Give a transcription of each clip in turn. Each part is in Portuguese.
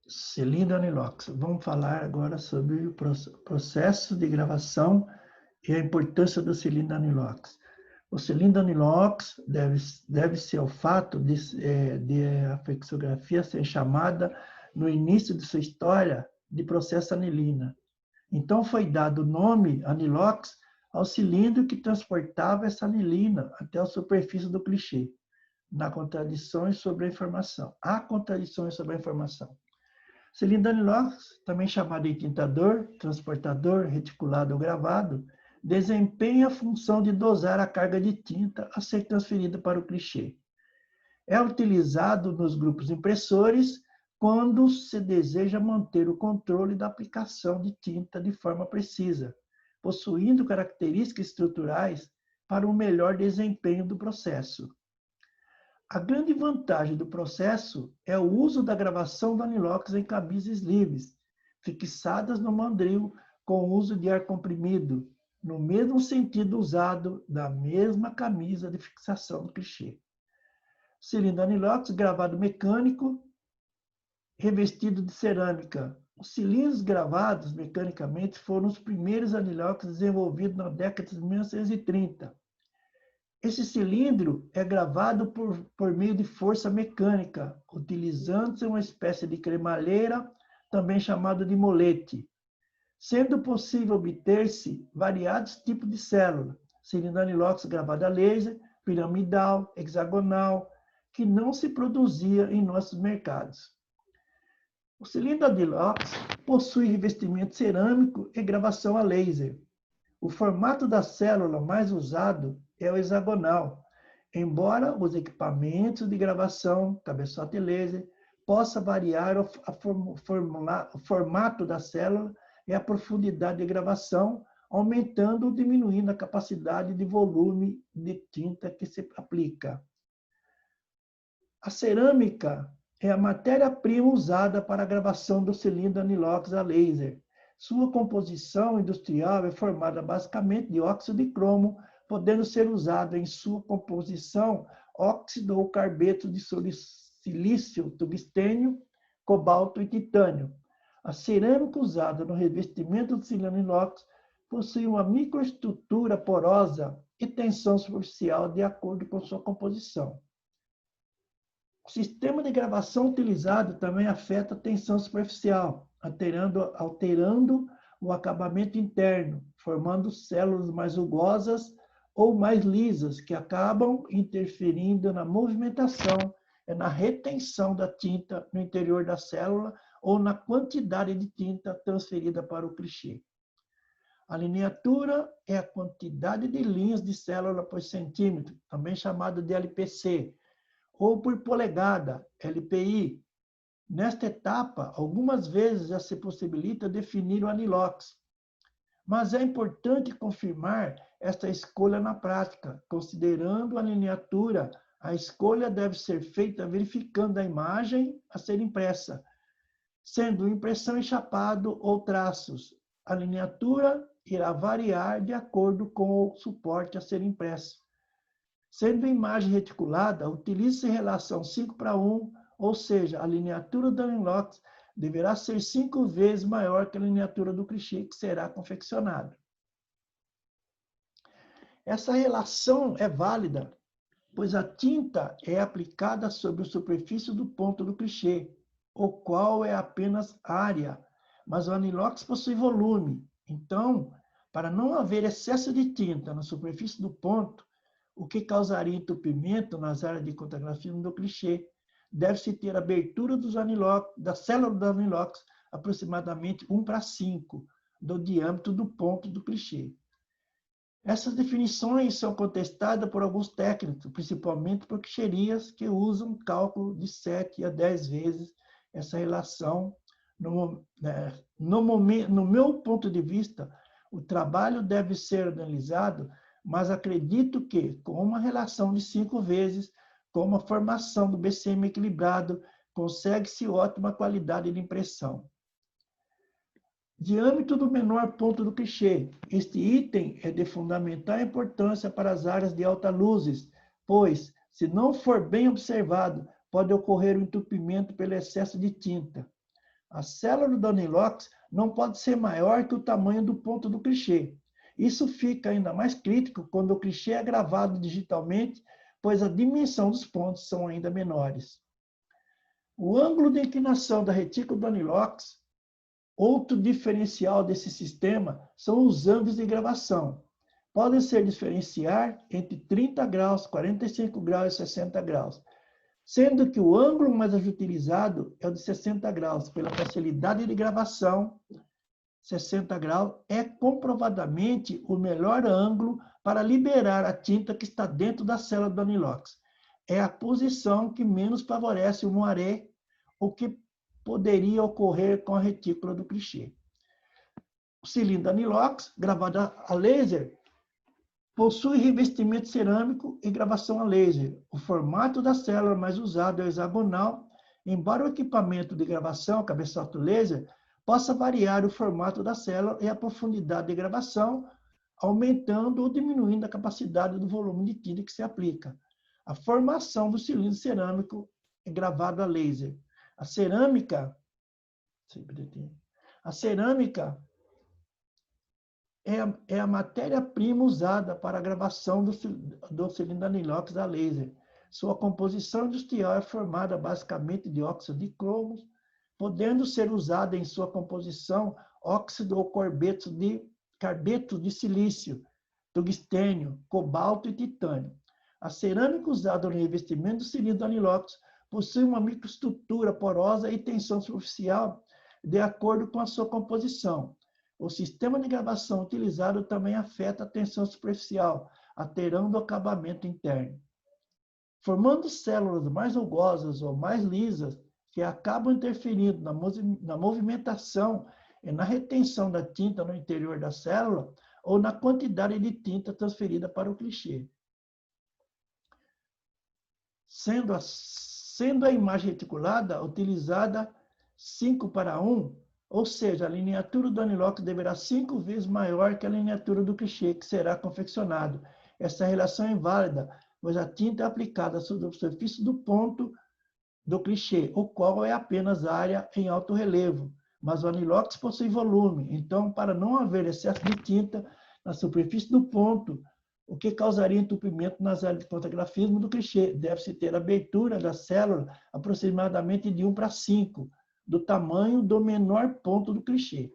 Cilindro anilox. Vamos falar agora sobre o processo de gravação e a importância do cilindro anilox. O cilindro anilox deve-se ao fato de a flexografia ser chamada no início de sua história de processo anilina. Então foi dado o nome anilox ao cilindro que transportava essa anilina até a superfície do clichê. Há contradições sobre a informação. Cilindro anilox, também chamado de tintador, transportador, reticulado ou gravado, desempenha a função de dosar a carga de tinta a ser transferida para o clichê. É utilizado nos grupos impressores quando se deseja manter o controle da aplicação de tinta de forma precisa, possuindo características estruturais para um melhor desempenho do processo. A grande vantagem do processo é o uso da gravação do anilox em camisas livres, fixadas no mandril com o uso de ar comprimido, no mesmo sentido usado da mesma camisa de fixação do clichê. Cilindro anilox gravado mecânico, revestido de cerâmica. Os cilindros gravados mecanicamente foram os primeiros anilox desenvolvidos na década de 1930. Esse cilindro é gravado por meio de força mecânica, utilizando-se uma espécie de cremalheira, também chamado de molete, sendo possível obter-se variados tipos de célula, cilindro anilox gravado a laser, piramidal, hexagonal, que não se produzia em nossos mercados. O cilindro anilox possui revestimento cerâmico e gravação a laser. O formato da célula mais usado é o hexagonal, embora os equipamentos de gravação, cabeçote laser, possa variar o formato da célula e a profundidade de gravação, aumentando ou diminuindo a capacidade de volume de tinta que se aplica. A cerâmica é a matéria-prima usada para a gravação do cilindro anilox a laser. Sua composição industrial é formada basicamente de óxido de cromo, podendo ser usado em sua composição óxido ou carbeto de silício, tungstênio, cobalto e titânio. A cerâmica usada no revestimento do cilindro inox possui uma microestrutura porosa e tensão superficial de acordo com sua composição. O sistema de gravação utilizado também afeta a tensão superficial, alterando o acabamento interno, formando células mais rugosas ou mais lisas, que acabam interferindo na movimentação e na retenção da tinta no interior da célula ou na quantidade de tinta transferida para o clichê. A lineatura é a quantidade de linhas de célula por centímetro, também chamado de LPC, ou por polegada, LPI. Nesta etapa, algumas vezes já se possibilita definir o anilox. Mas é importante confirmar esta escolha na prática. Considerando a lineatura, a escolha deve ser feita verificando a imagem a ser impressa, sendo impressão em chapado ou traços. A lineatura irá variar de acordo com o suporte a ser impresso. Sendo imagem reticulada, utilize-se relação 5:1, ou seja, a lineatura do anilox deverá ser 5 vezes maior que a lineatura do clichê que será confeccionado. Essa relação é válida, pois a tinta é aplicada sobre a superfície do ponto do clichê, o qual é apenas área, mas o anilox possui volume. Então, para não haver excesso de tinta na superfície do ponto, o que causaria entupimento nas áreas de contaminação do clichê, deve-se ter abertura da célula do anilox aproximadamente 1:5 do diâmetro do ponto do clichê. Essas definições são contestadas por alguns técnicos, principalmente por clichêrias que usam cálculo de 7 a 10 vezes essa relação. No meu ponto de vista, o trabalho deve ser analisado, mas acredito que, com uma relação de 5 vezes, com uma formação do BCM equilibrado, consegue-se ótima qualidade de impressão. Diâmetro do menor ponto do clichê. Este item é de fundamental importância para as áreas de alta luzes, pois, se não for bem observado, pode ocorrer o entupimento pelo excesso de tinta. A célula do anilox não pode ser maior que o tamanho do ponto do clichê. Isso fica ainda mais crítico quando o clichê é gravado digitalmente, pois a dimensão dos pontos são ainda menores. O ângulo de inclinação da retícula do anilox, outro diferencial desse sistema, são os ângulos de gravação. Podem ser diferenciar entre 30 graus, 45 graus e 60 graus, sendo que o ângulo mais utilizado é o de 60 graus, pela facilidade de gravação. 60 graus é comprovadamente o melhor ângulo para liberar a tinta que está dentro da célula do anilox. É a posição que menos favorece o moiré, o que poderia ocorrer com a retícula do clichê. O cilindro anilox, gravado a laser, possui revestimento cerâmico e gravação a laser. O formato da célula mais usado é o hexagonal, embora o equipamento de gravação, cabeçote laser, possa variar o formato da célula e a profundidade de gravação, aumentando ou diminuindo a capacidade do volume de tinta que se aplica. A formação do cilindro cerâmico é gravado a laser. A cerâmica é a matéria-prima usada para a gravação do cilindro anilox a laser. Sua composição industrial é formada basicamente de óxido de cromo, podendo ser usada em sua composição óxido ou carbeto de silício, tungstênio, cobalto e titânio. A cerâmica usada no revestimento do cilindro anilox possui uma microestrutura porosa e tensão superficial de acordo com a sua composição. O sistema de gravação utilizado também afeta a tensão superficial, alterando o acabamento interno. Formando células mais rugosas ou mais lisas, que acabam interferindo na movimentação e na retenção da tinta no interior da célula ou na quantidade de tinta transferida para o clichê. Sendo a imagem reticulada utilizada 5:1, ou seja, a lineatura do anilox deverá 5 vezes maior que a lineatura do clichê que será confeccionado. Essa relação é inválida, pois a tinta é aplicada sobre a superfície do ponto do clichê, o qual é apenas área em alto relevo, mas o anilox possui volume. Então, para não haver excesso de tinta na superfície do ponto, o que causaria entupimento nas áreas de fotografismo do clichê, deve-se ter abertura da célula aproximadamente de 1:5, do tamanho do menor ponto do clichê.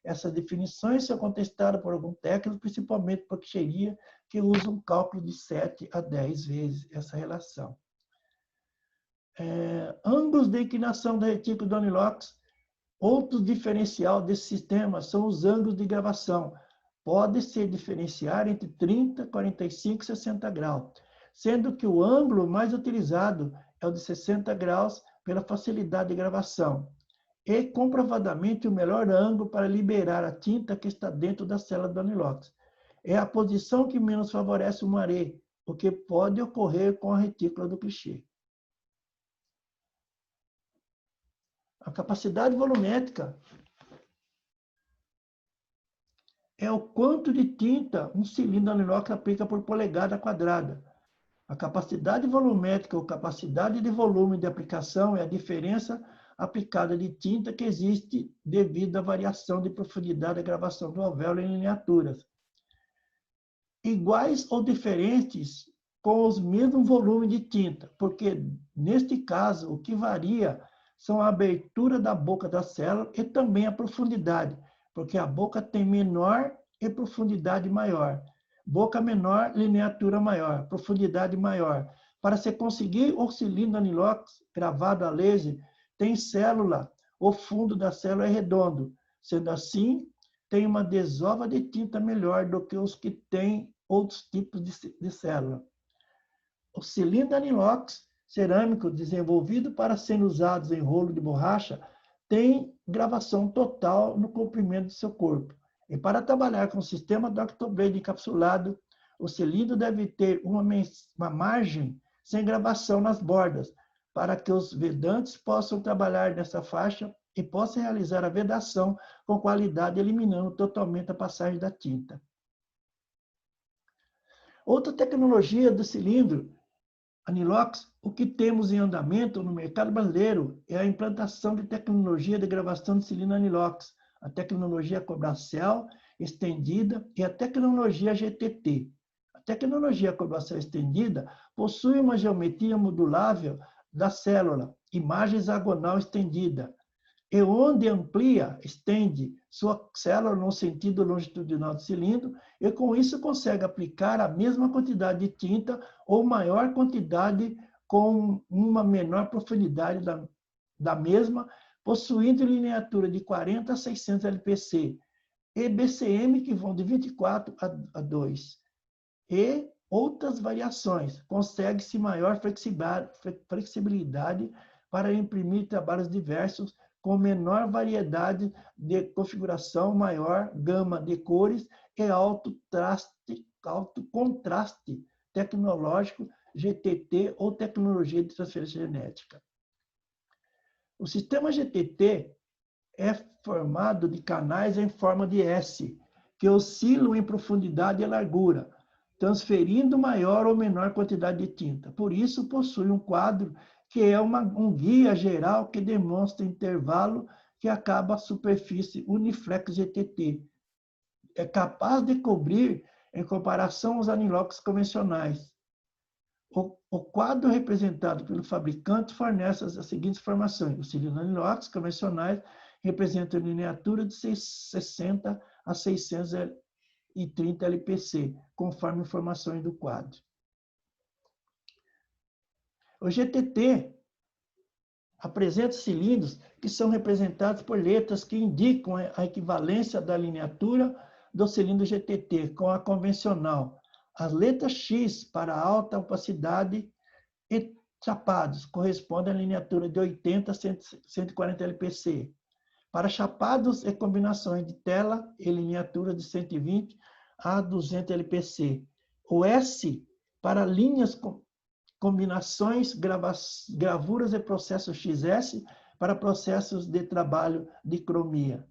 Essas definições são contestadas por alguns técnicos, principalmente por clichêria, que usam um cálculo de 7 a 10 vezes essa relação. Ângulos de inclinação da retícula do anilox. Outro diferencial desse sistema são os ângulos de gravação. Pode se diferenciar entre 30, 45 e 60 graus, sendo que o ângulo mais utilizado é o de 60 graus pela facilidade de gravação. E comprovadamente o melhor ângulo para liberar a tinta que está dentro da célula do anilox. É a posição que menos favorece o moiré, o que pode ocorrer com a retícula do clichê. A capacidade volumétrica é o quanto de tinta um cilindro anilox aplica por polegada quadrada. A capacidade volumétrica ou capacidade de volume de aplicação é a diferença aplicada de tinta que existe devido à variação de profundidade da gravação do alvéolo em miniaturas. Iguais ou diferentes com os mesmos volumes de tinta, porque, neste caso, o que varia são a abertura da boca da célula e também a profundidade, porque a boca tem menor e profundidade maior. Boca menor, lineatura maior, profundidade maior. Para se conseguir o cilindro anilox gravado a laser, tem célula, o fundo da célula é redondo. Sendo assim, tem uma desova de tinta melhor do que os que têm outros tipos de célula. O cilindro anilox cerâmico desenvolvido para serem usados em rolo de borracha tem gravação total no comprimento de seu corpo. E para trabalhar com o sistema do Octoblade encapsulado, o cilindro deve ter uma margem sem gravação nas bordas, para que os vedantes possam trabalhar nessa faixa e possam realizar a vedação com qualidade, eliminando totalmente a passagem da tinta. Outra tecnologia do cilindro Anilox, o que temos em andamento no mercado brasileiro é a implantação de tecnologia de gravação de cilindro anilox, a tecnologia Cobracel estendida e a tecnologia GTT. A tecnologia Cobracel estendida possui uma geometria modulável da célula, imagem hexagonal estendida, e onde amplia, estende sua célula no sentido longitudinal do cilindro, e com isso consegue aplicar a mesma quantidade de tinta ou maior quantidade com uma menor profundidade da mesma, possuindo lineatura de 40 a 600 LPC, e BCM que vão de 24 a 2, e outras variações. Consegue-se maior flexibilidade para imprimir trabalhos diversos com menor variedade de configuração, maior gama de cores e alto contraste tecnológico, GTT ou tecnologia de transferência genética. O sistema GTT é formado de canais em forma de S, que oscilam em profundidade e largura, transferindo maior ou menor quantidade de tinta. Por isso, possui um quadro que é um guia geral que demonstra intervalo que acaba a superfície Uniflex GTT. É capaz de cobrir em comparação aos anilox convencionais. O quadro representado pelo fabricante fornece as seguintes informações. Os cilindros anilox convencionais representam lineatura de 60 a 630 LPC, conforme informações do quadro. O GTT apresenta cilindros que são representados por letras que indicam a equivalência da lineatura do cilindro GTT com a convencional. As letras X para alta opacidade e chapados correspondem à lineatura de 80 a 140 LPC. Para chapados e combinações de tela e lineatura de 120 a 200 LPC. O S para linhas, combinações, gravuras e processos XS para processos de trabalho de cromia.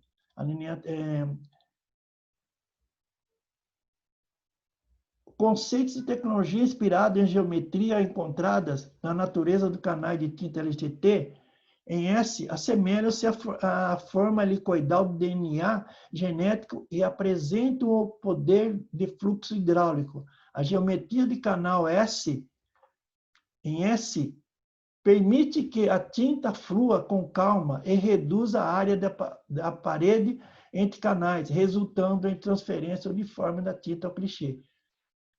Conceitos de tecnologia inspirados em geometria encontradas na natureza do canal de tinta LGT, em S, assemelham-se à forma helicoidal do DNA genético e apresentam o poder de fluxo hidráulico. A geometria de canal S, em S, permite que a tinta flua com calma e reduza a área da parede entre canais, resultando em transferência uniforme da tinta ao clichê.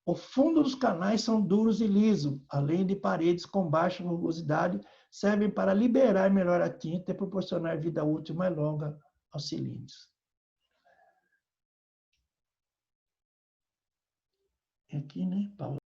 O fundo dos canais são duros e lisos, além de paredes com baixa rugosidade, servem para liberar melhor a tinta e proporcionar vida útil mais longa aos cilindros. Aqui, né, Paulo?